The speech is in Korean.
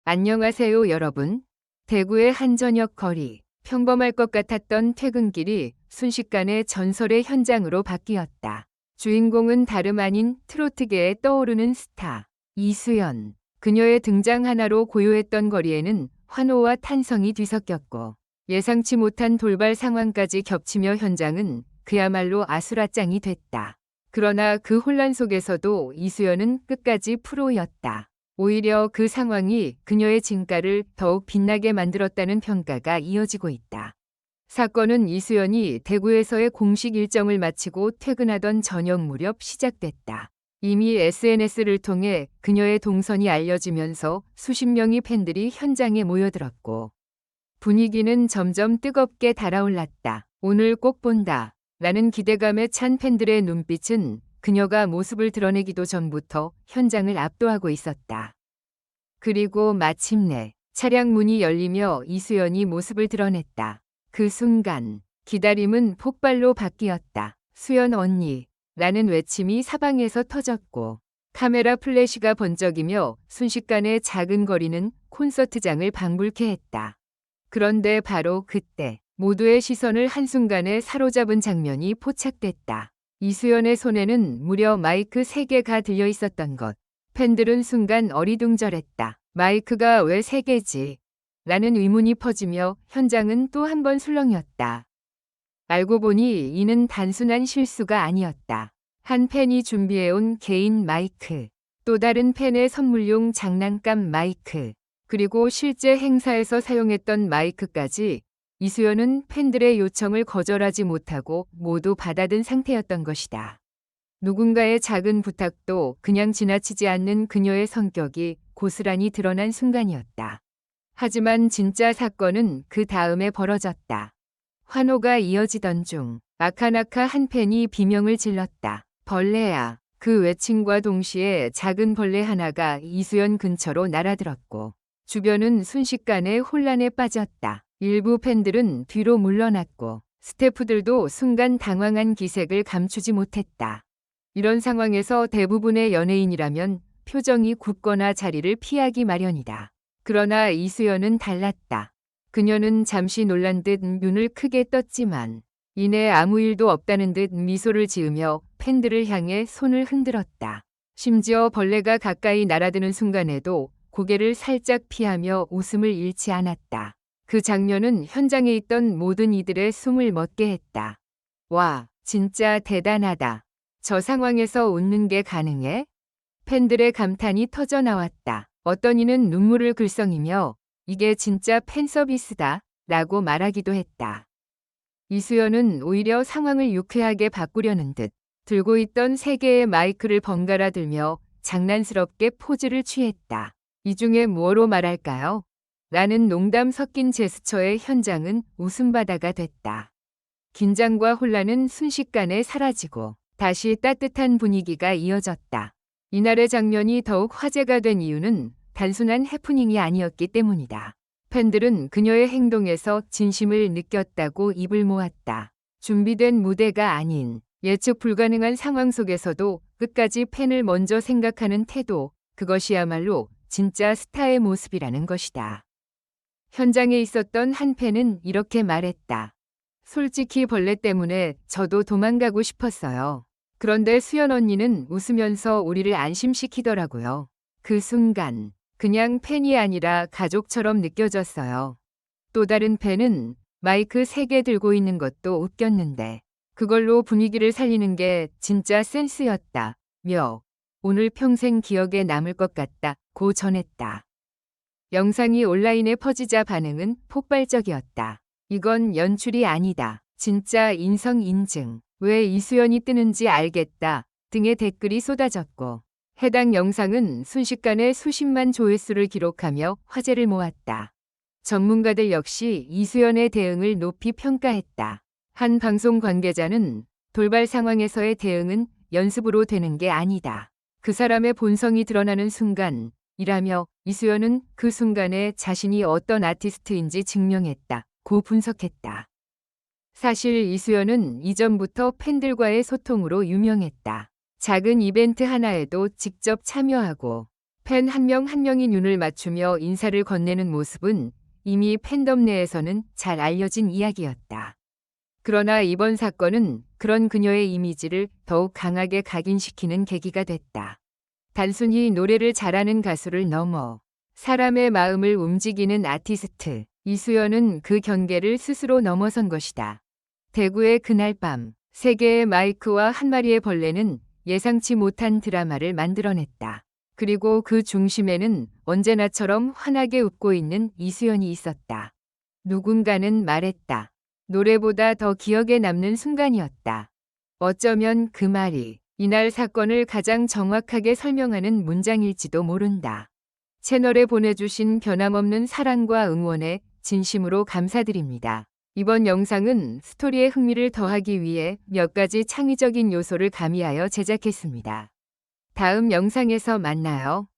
안녕하세요, 여러분. 대구의 한 저녁 거리. 평범할 것 같았던 퇴근길이 순식간에 전설의 현장으로 바뀌었다. 주인공은 다름 아닌 트로트계에 떠오르는 스타, 이수연. 그녀의 등장 하나로 고요했던 거리에는 환호와 탄성이 뒤섞였고 예상치 못한 돌발 상황까지 겹치며 현장은 그야말로 아수라장이 됐다. 그러나 그 혼란 속에서도 이수연은 끝까지 프로였다. 오히려 그 상황이 그녀의 진가를 더욱 빛나게 만들었다는 평가가 이어지고 있다. 사건은 이수연이 대구에서의 공식 일정을 마치고 퇴근하던 저녁 무렵 시작됐다. 이미 SNS를 통해 그녀의 동선이 알려지면서 수십 명의 팬들이 현장에 모여들었고 분위기는 점점 뜨겁게 달아올랐다. 오늘 꼭 본다. 라는 기대감에 찬 팬들의 눈빛은 그녀가 모습을 드러내기도 전부터 현장을 압도하고 있었다. 그리고 마침내 차량 문이 열리며 이수연이 모습을 드러냈다. 그 순간 기다림은 폭발로 바뀌었다. 수연 언니 라는 외침이 사방에서 터졌고 카메라 플래시가 번쩍이며 순식간에 작은 거리는 콘서트장을 방불케 했다. 그런데 바로 그때 모두의 시선을 한순간에 사로잡은 장면이 포착됐다. 이수연의 손에는 무려 마이크 3개가 들려 있었던 것. 팬들은 순간 어리둥절했다. 마이크가 왜 3개지? 라는 의문이 퍼지며 현장은 또 한 번 술렁였다. 알고 보니 이는 단순한 실수가 아니었다. 한 팬이 준비해온 개인 마이크, 또 다른 팬의 선물용 장난감 마이크, 그리고 실제 행사에서 사용했던 마이크까지 이수연은 팬들의 요청을 거절하지 못하고 모두 받아든 상태였던 것이다. 누군가의 작은 부탁도 그냥 지나치지 않는 그녀의 성격이 고스란히 드러난 순간이었다. 하지만 진짜 사건은 그 다음에 벌어졌다. 환호가 이어지던 중 아카나카 한 팬이 비명을 질렀다. 벌레야. 그 외침과 동시에 작은 벌레 하나가 이수연 근처로 날아들었고 주변은 순식간에 혼란에 빠졌다. 일부 팬들은 뒤로 물러났고 스태프들도 순간 당황한 기색을 감추지 못했다. 이런 상황에서 대부분의 연예인이라면 표정이 굳거나 자리를 피하기 마련이다. 그러나 이수연은 달랐다. 그녀는 잠시 놀란 듯 눈을 크게 떴지만 이내 아무 일도 없다는 듯 미소를 지으며 팬들을 향해 손을 흔들었다. 심지어 벌레가 가까이 날아드는 순간에도 고개를 살짝 피하며 웃음을 잃지 않았다. 그 장면은 현장에 있던 모든 이들의 숨을 멎게 했다. 와, 진짜 대단하다. 저 상황에서 웃는 게 가능해? 팬들의 감탄이 터져 나왔다. 어떤 이는 눈물을 글썽이며 이게 진짜 팬 서비스다 라고 말하기도 했다. 이수연은 오히려 상황을 유쾌하게 바꾸려는 듯 들고 있던 3개의 마이크를 번갈아 들며 장난스럽게 포즈를 취했다. 이 중에 뭐로 말할까요? 라는 농담 섞인 제스처에 현장은 웃음바다가 됐다. 긴장과 혼란은 순식간에 사라지고 다시 따뜻한 분위기가 이어졌다. 이날의 장면이 더욱 화제가 된 이유는 단순한 해프닝이 아니었기 때문이다. 팬들은 그녀의 행동에서 진심을 느꼈다고 입을 모았다. 준비된 무대가 아닌 예측 불가능한 상황 속에서도 끝까지 팬을 먼저 생각하는 태도, 그것이야말로 진짜 스타의 모습이라는 것이다. 현장에 있었던 한 팬은 이렇게 말했다. 솔직히 벌레 때문에 저도 도망가고 싶었어요. 그런데 수연 언니는 웃으면서 우리를 안심시키더라고요. 그 순간 그냥 팬이 아니라 가족처럼 느껴졌어요. 또 다른 팬은 마이크 3개 들고 있는 것도 웃겼는데 그걸로 분위기를 살리는 게 진짜 센스였다며 오늘 평생 기억에 남을 것 같다고 전했다. 영상이 온라인에 퍼지자 반응은 폭발적이었다. 이건 연출이 아니다. 진짜 인성 인증. 왜 이수연이 뜨는지 알겠다 등의 댓글이 쏟아졌고 해당 영상은 순식간에 수십만 조회수를 기록하며 화제를 모았다. 전문가들 역시 이수연의 대응을 높이 평가했다. 한 방송 관계자는 돌발 상황에서의 대응은 연습으로 되는 게 아니다. 그 사람의 본성이 드러나는 순간이라며 이수연은 그 순간에 자신이 어떤 아티스트인지 증명했다고 분석했다. 사실 이수연은 이전부터 팬들과의 소통으로 유명했다. 작은 이벤트 하나에도 직접 참여하고 팬 한 명 한 명이 눈을 맞추며 인사를 건네는 모습은 이미 팬덤 내에서는 잘 알려진 이야기였다. 그러나 이번 사건은 그런 그녀의 이미지를 더욱 강하게 각인시키는 계기가 됐다. 단순히 노래를 잘하는 가수를 넘어 사람의 마음을 움직이는 아티스트 이수연은 그 경계를 스스로 넘어선 것이다. 대구의 그날 밤, 세 개의 마이크와 한 마리의 벌레는 예상치 못한 드라마를 만들어냈다. 그리고 그 중심에는 언제나처럼 환하게 웃고 있는 이수연이 있었다. 누군가는 말했다. 노래보다 더 기억에 남는 순간이었다. 어쩌면 그 말이 이날 사건을 가장 정확하게 설명하는 문장일지도 모른다. 채널에 보내주신 변함없는 사랑과 응원에 진심으로 감사드립니다. 이번 영상은 스토리의 흥미를 더하기 위해 몇 가지 창의적인 요소를 가미하여 제작했습니다. 다음 영상에서 만나요.